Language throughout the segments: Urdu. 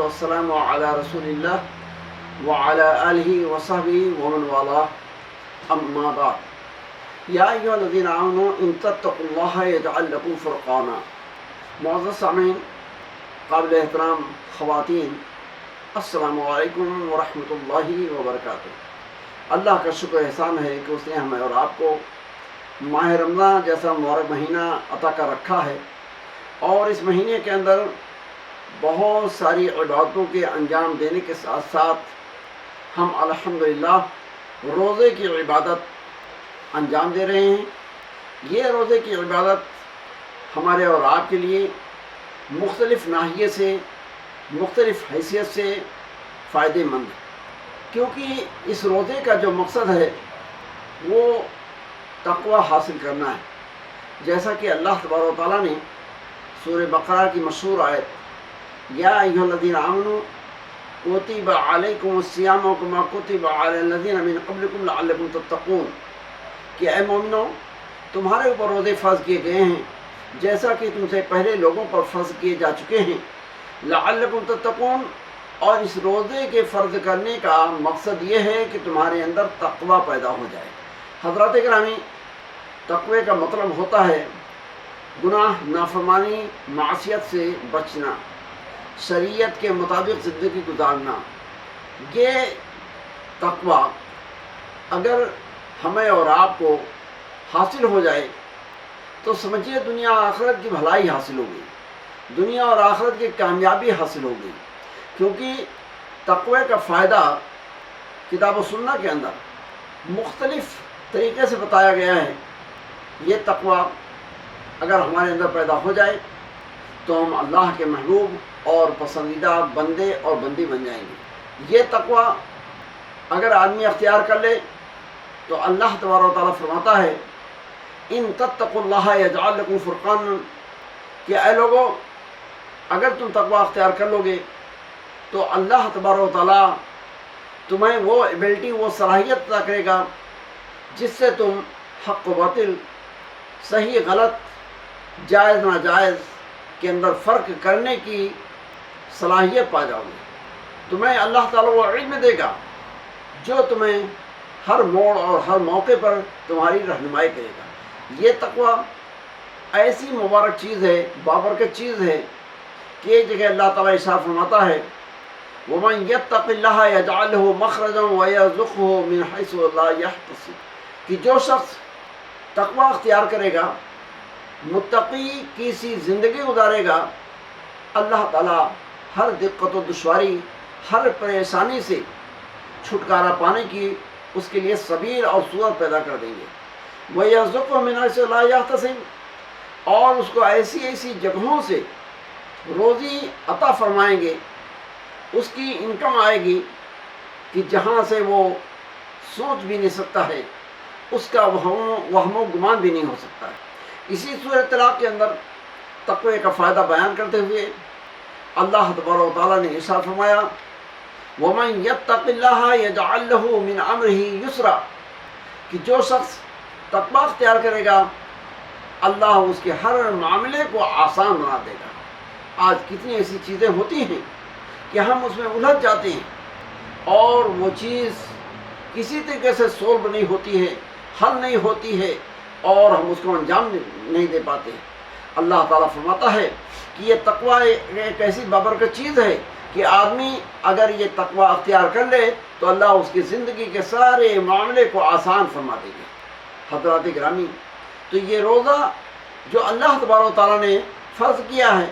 والسلام علی رسول اللہ وعلی آلہ وصحبہ ومن والاه اما بعد یا ایھا الذین آمنوا ان تتقوا اللہ یجعل لکم فرقانا۔ معزز سامعین، قابل احترام خواتین، السلام علیکم ورحمۃ اللہ وبرکاتہ۔ اللہ کا شکر احسان ہے کہ اس نے ہمیں اور آپ کو ماہ رمضان جیسا مبارک مہینہ عطا کر رکھا ہے، اور اس مہینے کے اندر بہت ساری عبادتوں کے انجام دینے کے ساتھ ساتھ ہم الحمدللہ روزے کی عبادت انجام دے رہے ہیں۔ یہ روزے کی عبادت ہمارے اور آپ کے لیے مختلف ناحیے سے، مختلف حیثیت سے فائدہ مند ہے، کیونکہ اس روزے کا جو مقصد ہے وہ تقوی حاصل کرنا ہے۔ جیسا کہ اللہ تبارک و تعالیٰ نے سورہ بقرہ کی مشہور آیت یا ایھا الذین آمنوا کتب علیکم الصیام کما کتب علی الذین من قبلکم لعلکم تتقون، کہ اے مومنو، تمہارے اوپر روزے فرض کیے گئے ہیں جیسا کہ تم سے پہلے لوگوں پر فرض کیے جا چکے ہیں، لعلکم تتقون، اور اس روزے کے فرض کرنے کا مقصد یہ ہے کہ تمہارے اندر تقوی پیدا ہو جائے۔ حضرات گرامی، تقوی کا مطلب ہوتا ہے گناہ، نافرمانی، معصیت سے بچنا، شریعت کے مطابق زندگی گزارنا۔ یہ تقوی اگر ہمیں اور آپ کو حاصل ہو جائے تو سمجھیے دنیا اور آخرت کی بھلائی حاصل ہو گئی، دنیا اور آخرت کی کامیابی حاصل ہو گئی، کیونکہ تقوی کا فائدہ کتاب و سنت کے اندر مختلف طریقے سے بتایا گیا ہے۔ یہ تقوی اگر ہمارے اندر پیدا ہو جائے تو ہم اللہ کے محبوب اور پسندیدہ بندے اور بندی بن جائیں گے۔ یہ تقوی اگر آدمی اختیار کر لے تو اللہ تبارک و تعالیٰ فرماتا ہے ان تتقوا اللہ یجعل لکم فرقانا، کہ اے لوگو، اگر تم تقوی اختیار کر لو گے تو اللہ تبارک و تعالیٰ تمہیں وہ ایبلٹی، وہ صلاحیت عطا کرے گا جس سے تم حق و باطل، صحیح غلط، جائز ناجائز کے اندر فرق کرنے کی صلاحیت پا جاؤ گے۔ تمہیں اللہ تعالیٰ وہ علم دے گا جو تمہیں ہر موڑ اور ہر موقع پر تمہاری رہنمائی کرے گا۔ یہ تقوی ایسی مبارک چیز ہے، بابرکت چیز ہے کہ ایک جگہ اللہ تعالیٰ ارشاد فرماتا ہے وَمَن يَتَّقِ اللَّهَ يَجْعَل لَهُ مَخْرَجًا وَيَرْزُقْهُ مِنْ حَيْثُ لَا يَحْتَسِبُ، کہ جو شخص تقوی اختیار کرے گا، متقی کی سی زندگی گزارے گا، اللہ تعالیٰ ہر دقت و دشواری، ہر پریشانی سے چھٹکارا پانے کی اس کے لیے سبیل اور صورت پیدا کر دیں گے۔ وَيَرْزُقْهُ مِنْ حَيْثُ لَا يَحْتَسِبُ، اور اس کو ایسی ایسی جگہوں سے روزی عطا فرمائیں گے، اس کی انکم آئے گی کہ جہاں سے وہ سوچ بھی نہیں سکتا ہے، اس کا وہم و گمان بھی نہیں ہو سکتا ہے۔ اسی سورۃ طلاق کے اندر تقوی کا فائدہ بیان کرتے ہوئے اللہ تبارک و تعالیٰ نے ارشاد فرمایا وَمَن يَتَّقِ اللَّهَ يَجْعَل لَّهُ مِنْ أَمْرِهِ يُسْرًا، کہ جو شخص تقوی اختیار کرے گا اللہ اس کے ہر معاملے کو آسان بنا دے گا۔ آج کتنی ایسی چیزیں ہوتی ہیں کہ ہم اس میں الجھ جاتے ہیں اور وہ چیز کسی طریقے سے سولو نہیں ہوتی ہے، حل نہیں ہوتی ہے، اور ہم اس کو انجام نہیں دے پاتے۔ اللہ تعالیٰ فرماتا ہے کہ یہ تقوی ایک ایسی بابرکت چیز ہے کہ آدمی اگر یہ تقوی اختیار کر لے تو اللہ اس کی زندگی کے سارے معاملے کو آسان فرما دے گے۔ حضرات گرامی، تو یہ روزہ جو اللہ تبارک و تعالیٰ نے فرض کیا ہے،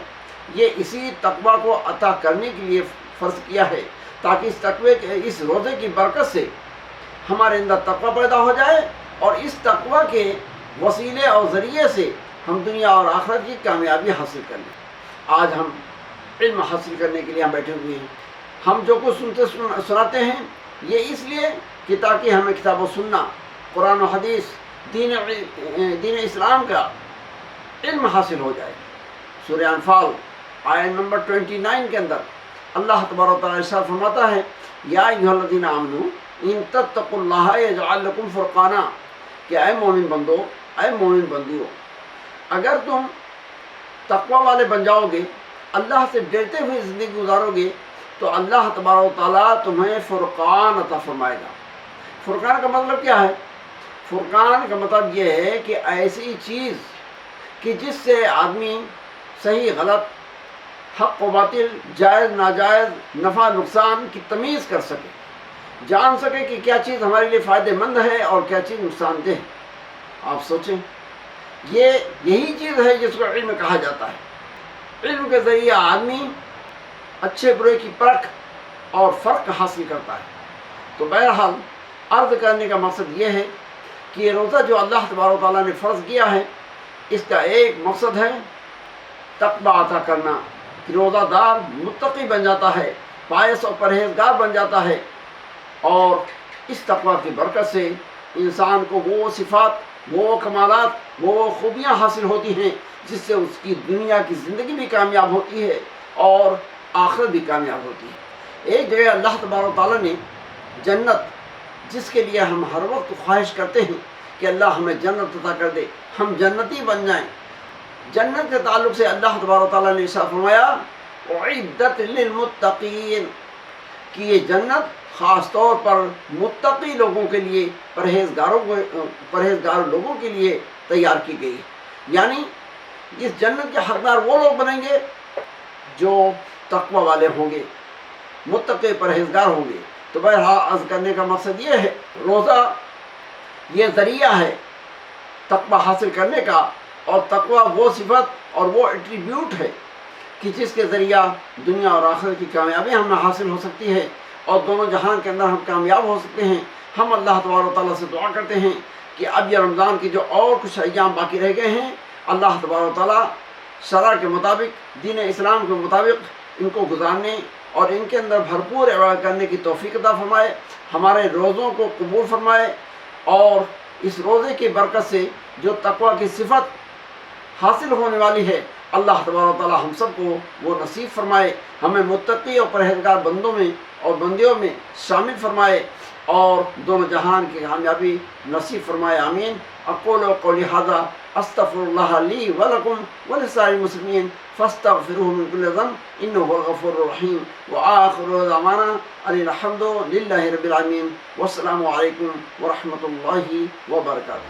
یہ اسی تقوی کو عطا کرنے کے لیے فرض کیا ہے، تاکہ اس روزے کی برکت سے ہمارے اندر تقوی پیدا ہو جائے، اور اس تقوی کے وسیلے اور ذریعے سے ہم دنیا اور آخرت کی کامیابی حاصل کر لیں۔ آج ہم علم حاصل کرنے کے لیے ہم بیٹھے ہوئے ہیں، ہم جو کچھ سناتے ہیں یہ اس لیے کہ تاکہ ہمیں کتاب و سنت، قرآن و حدیث، دین اسلام کا علم حاصل ہو جائے۔ سورہ انفال آیت نمبر 29 کے اندر اللہ تبارک و تعالیٰ ارشاد فرماتا ہے یا ایھا الذین آمنوا ان تتقوا اللہ یجعل لکم فرقانا، کہ اے مومن بندو، اے مومن بندیو، اگر تم تقوی والے بن جاؤ گے، اللہ سے ڈرتے ہوئے زندگی گزارو گے تو اللہ تبارک و تعالیٰ تمہیں فرقان عطا فرمائے گا۔ فرقان کا مطلب کیا ہے؟ فرقان کا مطلب یہ ہے کہ ایسی چیز کہ جس سے آدمی صحیح غلط، حق و باطل، جائز ناجائز، نفع نقصان کی تمیز کر سکے، جان سکے کہ کیا چیز ہمارے لیے فائدہ مند ہے اور کیا چیز نقصان دہ۔ آپ سوچیں، یہی چیز ہے جس کو علم کہا جاتا ہے۔ علم کے ذریعے آدمی اچھے برے کی پرکھ اور فرق حاصل کرتا ہے۔ تو بہرحال عرض کرنے کا مقصد یہ ہے کہ یہ روزہ جو اللہ تبارک و تعالیٰ نے فرض کیا ہے، اس کا ایک مقصد ہے تقویٰ عطا کرنا، کہ روزہ دار متقی بن جاتا ہے، پائس اور پرہیزگار بن جاتا ہے، اور اس تقویٰ کی برکت سے انسان کو وہ صفات، وہ کمالات، وہ خوبیاں حاصل ہوتی ہیں جس سے اس کی دنیا کی زندگی بھی کامیاب ہوتی ہے اور آخرت بھی کامیاب ہوتی ہے۔ ایک جگہ اللہ تبارک و تعالیٰ نے جنت، جس کے لیے ہم ہر وقت خواہش کرتے ہیں کہ اللہ ہمیں جنت عطا کر دے، ہم جنتی بن جائیں، جنت کے تعلق سے اللہ تبارک و تعالیٰ نے ارشاد فرمایا اعدت للمتقین، کہ یہ جنت خاص طور پر متقی لوگوں کے لیے، پرہیزگار لوگوں کے لیے تیار کی گئی ہے۔ یعنی اس جنت کے حقدار وہ لوگ بنیں گے جو تقوی والے ہوں گے، متقی پرہیزگار ہوں گے۔ تو بہرحال عرض کرنے کا مقصد یہ ہے، روزہ یہ ذریعہ ہے تقوی حاصل کرنے کا، اور تقوی وہ صفت اور وہ ایٹریبیوٹ ہے کہ جس کے ذریعہ دنیا اور آخرت کی کامیابی ہمیں حاصل ہو سکتی ہے، اور دونوں جہان کے اندر ہم کامیاب ہو سکتے ہیں۔ ہم اللہ تبارک و تعالیٰ سے دعا کرتے ہیں کہ اب یہ رمضان کے جو اور کچھ ایام باقی رہ گئے ہیں، اللہ تبارک و تعالیٰ شرع کے مطابق، دین اسلام کے مطابق ان کو گزارنے اور ان کے اندر بھرپور عبادت کرنے کی توفیق عطا فرمائے، ہمارے روزوں کو قبول فرمائے، اور اس روزے کی برکت سے جو تقوی کی صفت حاصل ہونے والی ہے، اللہ تبارک و تعالیٰ ہم سب کو وہ نصیب فرمائے، ہمیں متقی اور پرہیزگار بندوں میں اور بندیوں میں شامل فرمائے، اور دونوں جہان کی کامیابی نصیب فرمائے، آمین۔ اقول قولی ھذا استغفر اللہ لی ولکم ولسائر المسلمین فاستغفروہ من کل ذنب انہ هو الغفور الرحیم، وآخر دعوانا ان الحمد للہ رب العالمین، والسلام علیکم ورحمۃ اللہ وبرکاتہ۔